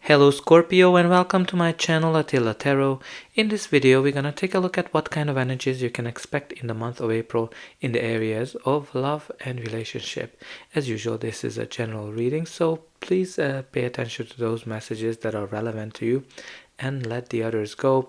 Hello Scorpio and welcome to my channel Attila Tarot. In this video we're going to take a look at what kind of energies you can expect in the month of April in the areas of love and relationship. As usual, this is a general reading, so please pay attention to those messages that are relevant to you and let the others go.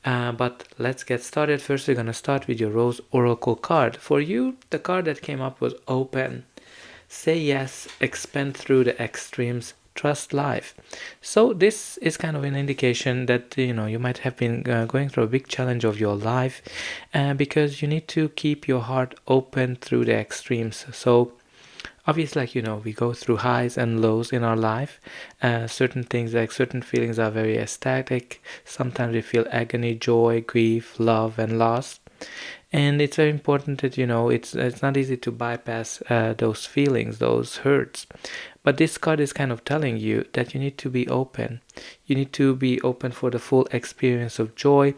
But let's get started. First we're going to start with your Rose Oracle card. For you, the card that came up was Open. Say yes, expand through the extremes, trust life. So this is kind of an indication that you might have been going through a big challenge of your life, because you need to keep your heart open through the extremes. So obviously, we go through highs and lows in our life. Certain things, like certain feelings, are very ecstatic. Sometimes we feel agony, joy, grief, love, and loss. And it's very important that it's not easy to bypass those feelings, those hurts. But this card is kind of telling you that you need to be open. You need to be open for the full experience of joy.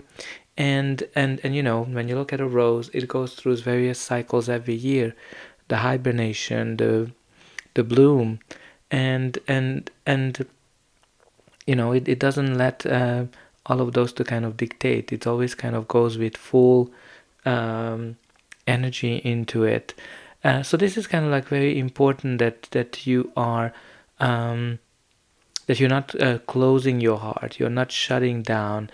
And when you look at a rose, it goes through various cycles every year: the hibernation, the bloom, and it doesn't let all of those to kind of dictate. It always kind of goes with full energy into it. So this is kind of like very important that you are that you're not closing your heart. You're not shutting down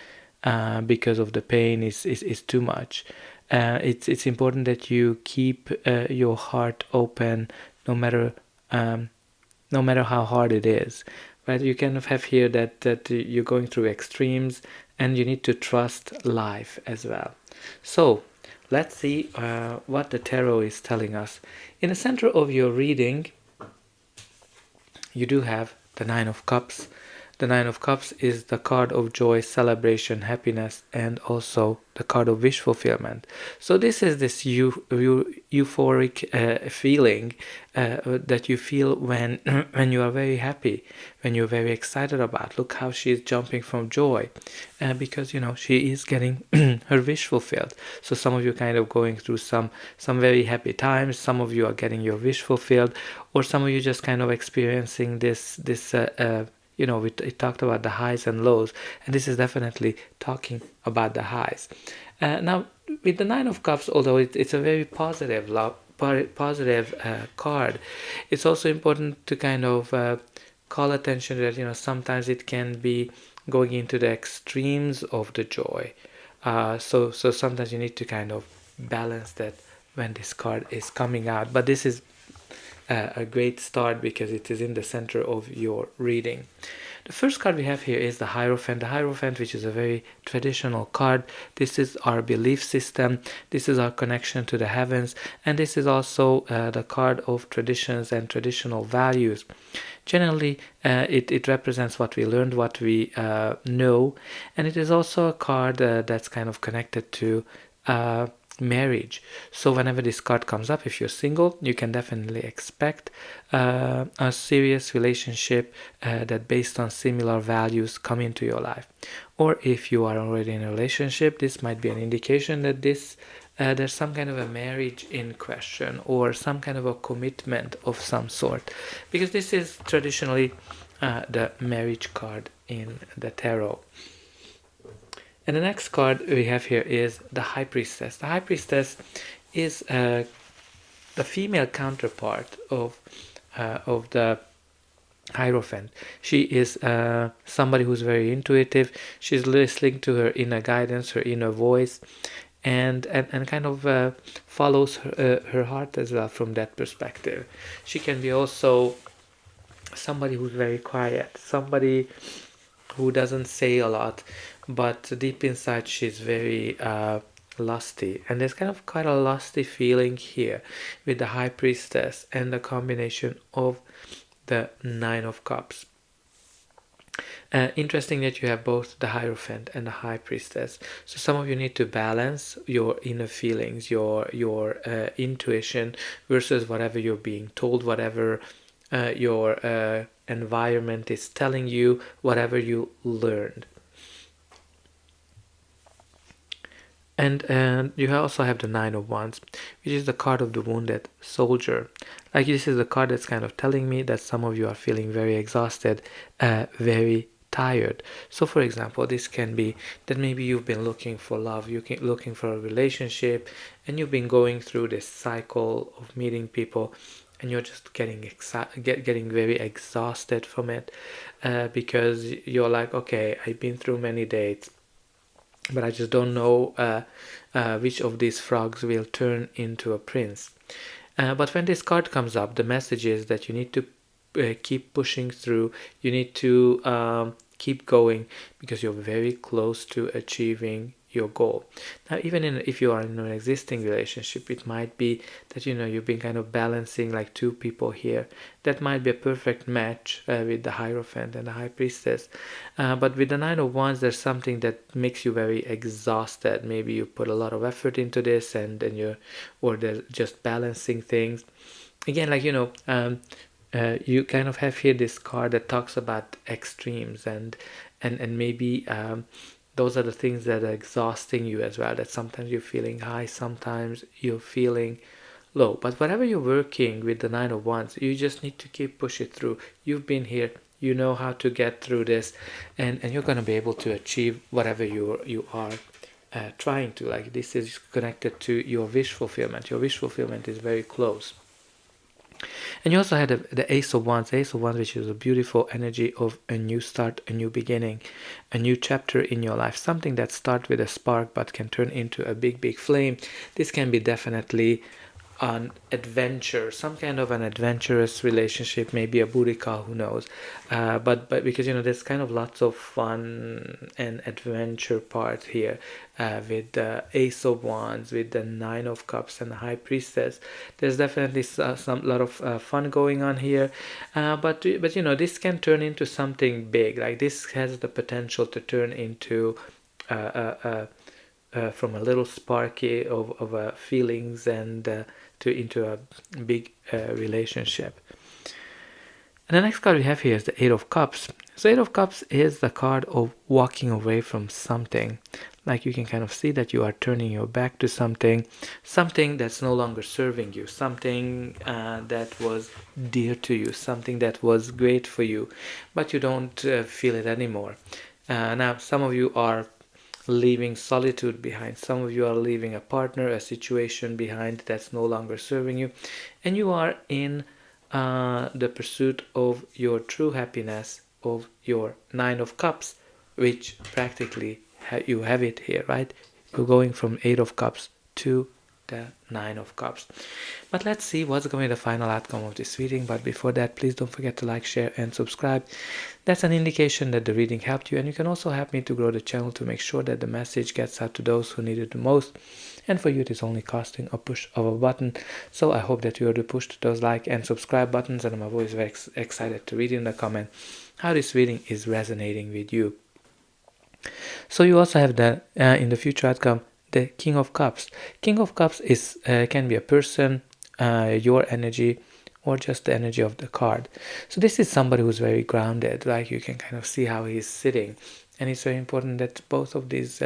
because of the pain is too much. It's important that you keep your heart open, no matter how hard it is. Right? You kind of have here that you're going through extremes, and you need to trust life as well. So let's see what the tarot is telling us. In the center of your reading, you do have the Nine of Cups. The Nine of Cups is the card of joy, celebration, happiness, and also the card of wish fulfillment. So this is this euphoric feeling that you feel when when you are very happy, when you're very excited about. Look how she is jumping from joy, because she is getting her wish fulfilled. So some of you kind of going through some very happy times. Some of you are getting your wish fulfilled, or some of you just kind of experiencing this we talked about the highs and lows, and this is definitely talking about the highs. Now, with the Nine of Cups, although it's a very positive card, it's also important to kind of call attention that sometimes it can be going into the extremes of the joy. So sometimes you need to kind of balance that when this card is coming out. But this is a great start because it is in the center of your reading. The first card we have here is the Hierophant. The Hierophant, which is a very traditional card. This is our belief system. This is our connection to the heavens. And this is also the card of traditions and traditional values. Generally, it represents what we learned, what we know. And it is also a card that's kind of connected to marriage. So whenever this card comes up, if you're single, you can definitely expect a serious relationship that based on similar values come into your life. Or if you are already in a relationship, this might be an indication that there's some kind of a marriage in question, or some kind of a commitment of some sort, because this is traditionally the marriage card in the tarot. And the next card we have here is the High Priestess. The High Priestess is the female counterpart of the Hierophant. She is somebody who's very intuitive. She's listening to her inner guidance, her inner voice, and kind of follows her heart as well from that perspective. She can be also somebody who's very quiet, somebody who doesn't say a lot, but deep inside she's very lusty. And there's kind of quite a lusty feeling here with the High Priestess and the combination of the Nine of Cups. Interesting that you have both the Hierophant and the High Priestess. So some of you need to balance your inner feelings, your intuition versus whatever you're being told, whatever your environment is telling you, whatever you learned. And you also have the Nine of Wands, which is the card of the wounded soldier. Like, this is the card that's kind of telling me that some of you are feeling very exhausted, very tired. So for example, this can be that maybe you've been looking for love, looking for a relationship, and you've been going through this cycle of meeting people, and you're just getting very exhausted from it, because you're like, okay, I've been through many dates, but I just don't know which of these frogs will turn into a prince. But when this card comes up, the message is that you need to keep pushing through. You need to keep going, because you're very close to achieving your goal. Now, even if you are in an existing relationship, it might be that you've been kind of balancing like two people here. That might be a perfect match with the Hierophant and the High Priestess. But with the Nine of Wands, there's something that makes you very exhausted. Maybe you put a lot of effort into this, and or they're just balancing things. Again, like you kind of have here this card that talks about extremes, and maybe those are the things that are exhausting you as well. That sometimes you're feeling high, sometimes you're feeling low. But whatever you're working with the Nine of Wands, you just need to keep pushing through. You've been here, you know how to get through this, and you're going to be able to achieve whatever you are trying to. Like, this is connected to your wish fulfillment. Your wish fulfillment is very close. And you also had the Ace of Wands, which is a beautiful energy of a new start, a new beginning, a new chapter in your life, something that starts with a spark but can turn into a big flame. This can be definitely an adventure, some kind of an adventurous relationship, maybe a booty call, who knows, but because there's kind of lots of fun and adventure part here, with the Ace of Wands, with the Nine of Cups and the High Priestess. There's definitely some lot of fun going on here, but this can turn into something big. Like, this has the potential to turn into from a little sparky of feelings and into a big relationship. And the next card we have here is the Eight of Cups. So Eight of Cups is the card of walking away from something. Like, you can kind of see that you are turning your back to something that's no longer serving you, something that was dear to you, something that was great for you, but you don't feel it anymore. Now, some of you are leaving solitude behind. Some of you are leaving a partner, a situation behind that's no longer serving you, and you are in the pursuit of your true happiness, of your Nine of Cups, which practically you have it here, right? You're going from Eight of Cups to the Nine of Cups. But let's see what's going to be the final outcome of this reading. But before that, please don't forget to like, share, and subscribe. That's an indication that the reading helped you, and you can also help me to grow the channel to make sure that the message gets out to those who need it the most. And for you, it is only costing a push of a button. So I hope that you already pushed those like and subscribe buttons, and I'm always very excited to read in the comment how this reading is resonating with you. So you also have the in the future outcome, the King of Cups. King of Cups is can be a person, your energy, or just the energy of the card. So this is somebody who's very grounded. Like, you can kind of see how he's sitting, and it's very important that both of these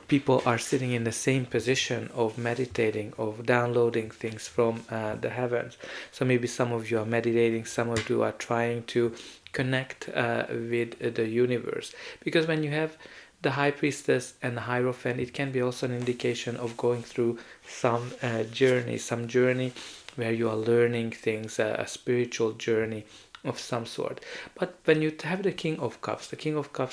people are sitting in the same position of meditating, of downloading things from the heavens. So maybe some of you are meditating, some of you are trying to connect with the universe, because when you have the High Priestess and the Hierophant, it can be also an indication of going through some journey where you are learning things, a spiritual journey of some sort. But when you have the King of Cups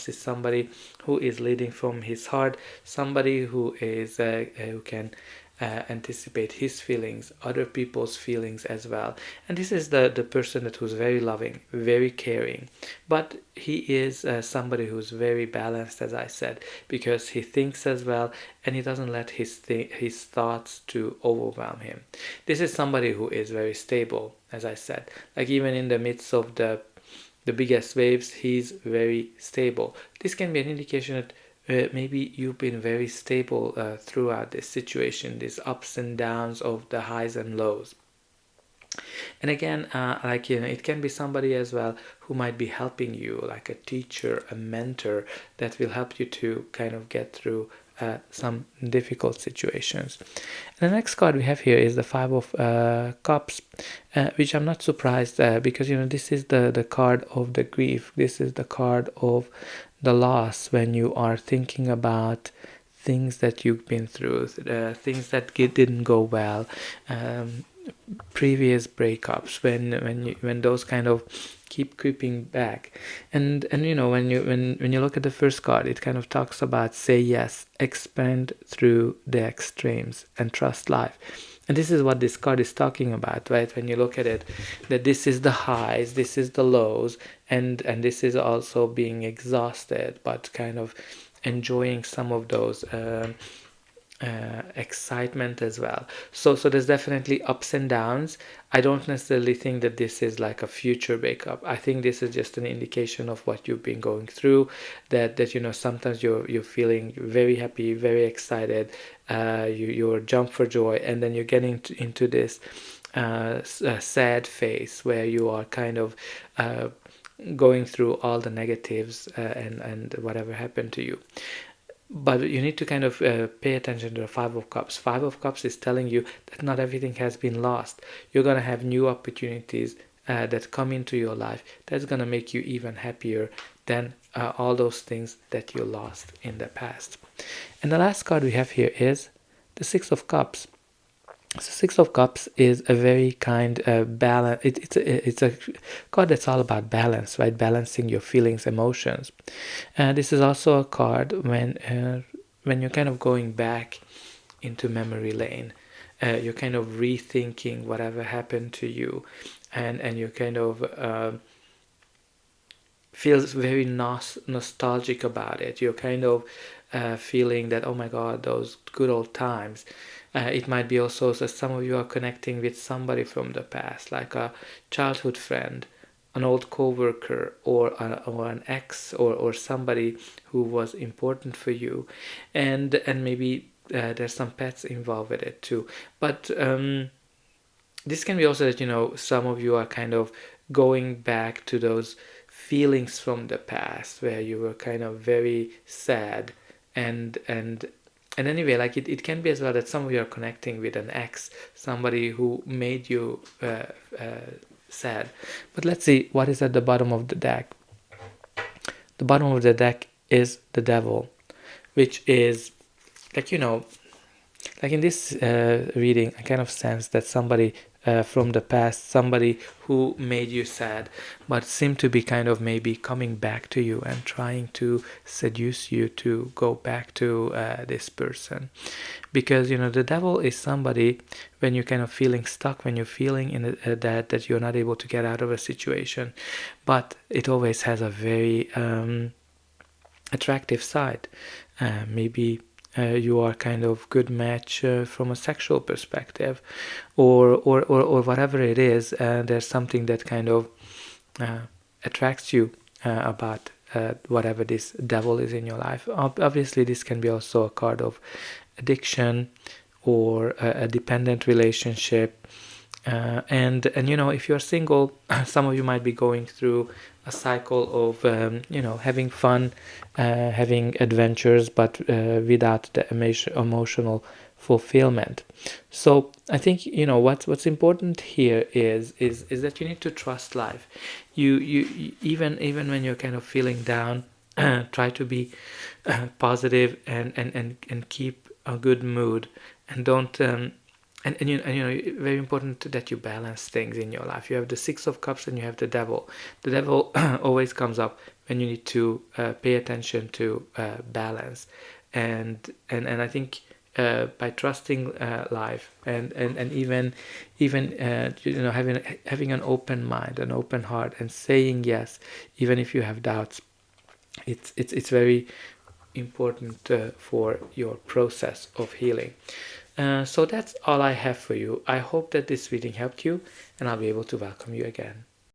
is somebody who is leading from his heart, somebody who is who can anticipate his feelings, other people's feelings as well. And this is the person who's very loving, very caring, but he is somebody who's very balanced, as I said, because he thinks as well, and he doesn't let his thoughts to overwhelm him. This is somebody who is very stable, as I said. Like, even in the midst of the biggest waves, he's very stable. This can be an indication that maybe you've been very stable throughout this situation, these ups and downs of the highs and lows. And again, it can be somebody as well who might be helping you, like a teacher, a mentor, that will help you to kind of get through some difficult situations. And the next card we have here is the Five of Cups, which I'm not surprised because this is the card of the grief. This is the card of the loss when you are thinking about things that you've been through, things that didn't go well, previous breakups, when those kind of keep creeping back. And when you look at the first card, it kind of talks about say yes, expand through the extremes, and trust life. And this is what this card is talking about, right? When you look at it, that this is the highs, this is the lows, and this is also being exhausted, but kind of enjoying some of those excitement as well. So there's definitely ups and downs. I don't necessarily think that this is like a future breakup. I think this is just an indication of what you've been going through, that sometimes you're feeling very happy, very excited, you're jump for joy, and then you're getting into this sad phase where you are kind of going through all the negatives and whatever happened to you. But you need to kind of pay attention to the Five of Cups. Five of Cups is telling you that not everything has been lost. You're going to have new opportunities that come into your life that's going to make you even happier than all those things that you lost in the past. And the last card we have here is the Six of Cups. So Six of Cups is a very kind balance. It's a card that's all about balance, right? Balancing your feelings, emotions. This is also a card when you're kind of going back into memory lane. You're kind of rethinking whatever happened to you, and you kind of feels very nostalgic about it. You're kind of feeling that, oh my God, those good old times. It might be also that some of you are connecting with somebody from the past, like a childhood friend, an old co-worker, or an ex, or somebody who was important for you, and maybe there's some pets involved with it too. But this can be also that some of you are kind of going back to those feelings from the past where you were kind of very sad and anyway, like it can be as well that some of you are connecting with an ex, somebody who made you sad. But let's see what is at the bottom of the deck. The bottom of the deck is the Devil, which is like like in this reading, I kind of sense that somebody from the past, somebody who made you sad, but seemed to be kind of maybe coming back to you and trying to seduce you to go back to this person. Because the Devil is somebody when you're kind of feeling stuck, when you're feeling in that you're not able to get out of a situation, but it always has a very attractive side. Maybe you are kind of good match from a sexual perspective, or whatever it is. There's something that kind of attracts you about whatever this devil is in your life. Obviously, this can be also a card of addiction or a dependent relationship. And if you're single, some of you might be going through a cycle of having fun, having adventures, but without the emotional fulfillment. So I think what's important here is that you need to trust life. You even when you're kind of feeling down, try to be positive and keep a good mood, and don't and very important that you balance things in your life. You have the Six of Cups and you have the Devil. The Devil always comes up when you need to pay attention to balance, and I think by trusting life and even having an open mind, an open heart, and saying yes even if you have doubts, it's very important for your process of healing. So that's all I have for you. I hope that this reading helped you, and I'll be able to welcome you again.